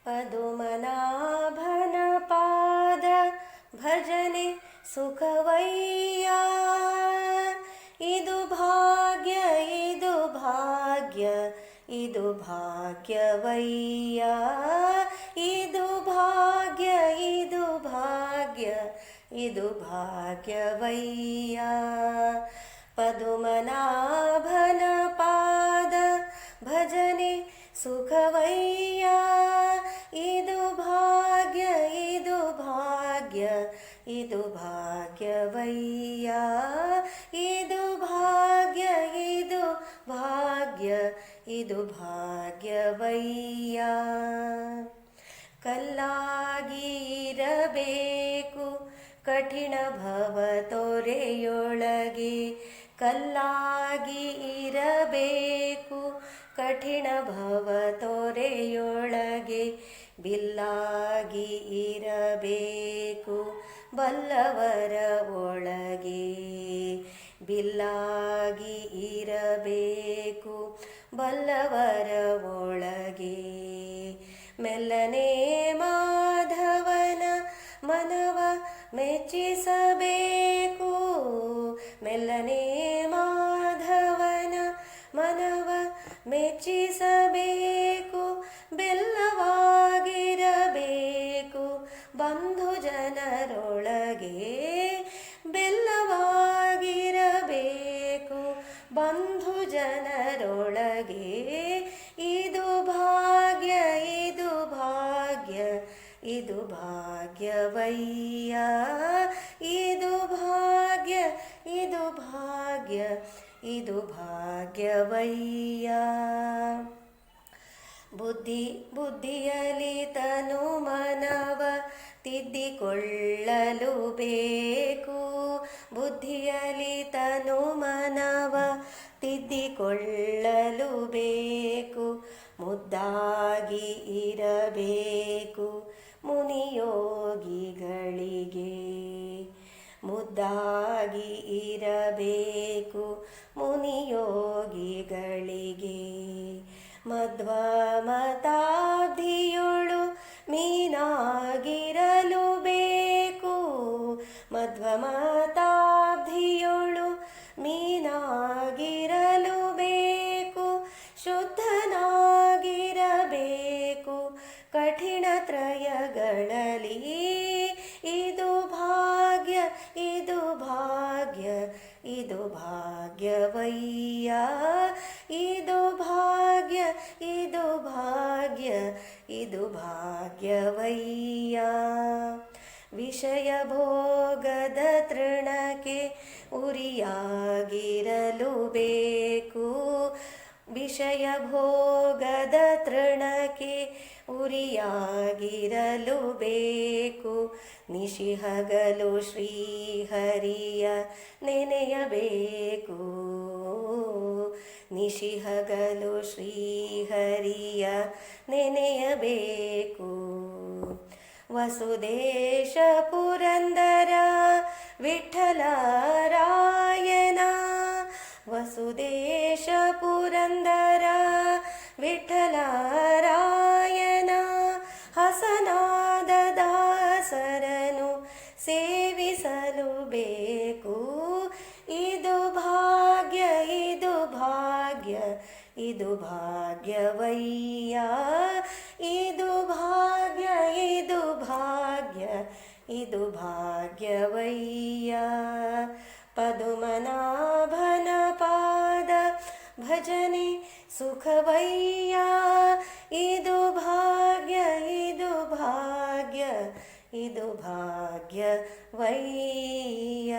ಪದುಮನಾಭನ ಪಾದ ಭಜನೆ ಸುಖವಯ್ಯ. ಇದು ಭಾಗ್ಯ ಇದು ಭಾಗ್ಯ ಇದು ಭಾಗ್ಯವಯ್ಯ. ಇದು ಭಾಗ್ಯ ಇದು ಭಾಗ್ಯ ಇದು ಭಾಗ್ಯವಯ್ಯ. ಪದುಮನಾಭನ ಪಾದ ಭಜನೆ ಸುಖವಯ್ಯ. ಇದು ಭಾಗ್ಯ ಇದು ಭಾಗ್ಯ ಇದು ಭಾಗ್ಯವಯ್ಯ. ಇದು ಭಾಗ್ಯ ಇದು ಭಾಗ್ಯ ಇದು ಭಾಗ್ಯವಯ್ಯ. ಕಲ್ಲಾಗಿ ಇರಬೇಕು ಕಠಿಣ ಭವ ತೊರೆಯೊಳಗೆ. ಕಲ್ಲಾಗಿ ಇರಬೇಕು ಕಠಿಣ ಭವ ತೊರೆಯೊಳಗೆ. ಬಿಲ್ಲಾಗಿ ಇರಬೇಕು ಬಲ್ಲವರ ಒಳಗೆ. ಬಿಲ್ಲಾಗಿ ಇರಬೇಕು ಬಲ್ಲವರ ಒಳಗೆ. ಮೆಲ್ಲನೆ ಮಾಧವನ ಮನವ ಮೆಚ್ಚಿಸಬೇಕು. ಮೆಲ್ಲನೆ ಮಾಧವನ ಮನವ ಮೆಚ್ಚಿಸಬೇಕು. ಬೆಲ್ಲವಾಗಿರಬೇಕು ಬಂಧು ಜನರೊಳಗೆ. ಬೆಲ್ಲವಾಗಿರಬೇಕು ಬಂಧು ಜನರೊಳಗೆ. ಇದು ಭಾಗ್ಯ ಇದು ಭಾಗ್ಯ ಇದು ಭಾಗ್ಯವಯ್ಯ. ಇದು ಭಾಗ್ಯ ಇದು ಭಾಗ್ಯ ಇದು ಭಾಗ್ಯವಯ್ಯ. ಬುದ್ಧಿಯಲ್ಲಿ ತನು ಮನವ ತಿದ್ದಿಕೊಳ್ಳಲು ಬೇಕು. ಬುದ್ಧಿಯಲ್ಲಿ ತನು ಮನವ ತಿದ್ದಿಕೊಳ್ಳಲು ಬೇಕು. ಮುದ್ದಾಗಿ ಇರಬೇಕು ಮುನಿಯೋಗಿಗಳಿಗೆ. ಮುದ್ದಾಗಿ ಇರಬೇಕು ಮುನಿಯೋಗಿಗಳಿಗೆ. ಮಧ್ವ ಮತಾಬ್ಧಿಯೊಳು ಮೀನಾಗಿರಲು ಬೇಕು. ಮಧ್ವ ಮತಾಬ್ಧಿಯೊಳು ಮೀನಾಗಿರಲು ಬೇಕು. ಶುದ್ಧನಾಗಿರಬೇಕು ಕಠಿಣ ತ್ರಯಗಳಲ್ಲಿ. ಇದು ಭಾಗ್ಯ ಇದು ಭಾಗ್ಯ ಇದು ಭಾಗ್ಯವಯ್ಯ. ಇದು ಭಾಗ್ಯ ಇದು ಭಾಗ್ಯ ಇದು ಭಾಗ್ಯವಯ್ಯ. ವಿಷಯ ಭೋಗದ ತೃಣಕ್ಕೆ ಉರಿಯಾಗಿರಲು ಬೇಕು. ವಿಷಯ ಭೋಗದ ತೃಣಕ್ಕೆ ಉರಿಯಾಗಿರಲು ಬೇಕು. ನಿಶಿಹಗಲು ಶ್ರೀಹರಿಯ ನೆನೆಯಬೇಕು. ನಿಶಿಹಗಲು ಶ್ರೀಹರಿಯ ನೆನೆಯಬೇಕು. ವಸುದೇಶ ಪುರಂದರ ವಿಠ್ಠಲರಾಯನ. ವಸುದೇಶ ಪುರಂದರ ವಿಠ್ಠಲರಾಯನ. ಹಸನಾದ ದಾಸರನು ಸೇವಿಸಲು ಬೇಕು. ಇದು ಭಾಗ್ಯ ಇದು ಭಾಗ್ಯ ಇದು ಭಾಗ್ಯವಯ್ಯ. ಇದು ಭಾಗ್ಯ ಇದು ಭಾಗ್ಯ ಇದು ಭಾಗ್ಯವಯ್ಯ. ಪದುಮನಾಭನ ಪಾದ ಭಜನೆ ಸುಖವಯ್ಯ. ಇದು ಭಾಗ್ಯ ಇದು ಭಾಗ್ಯ ಇದು ಭಾಗ್ಯವಯ್ಯ.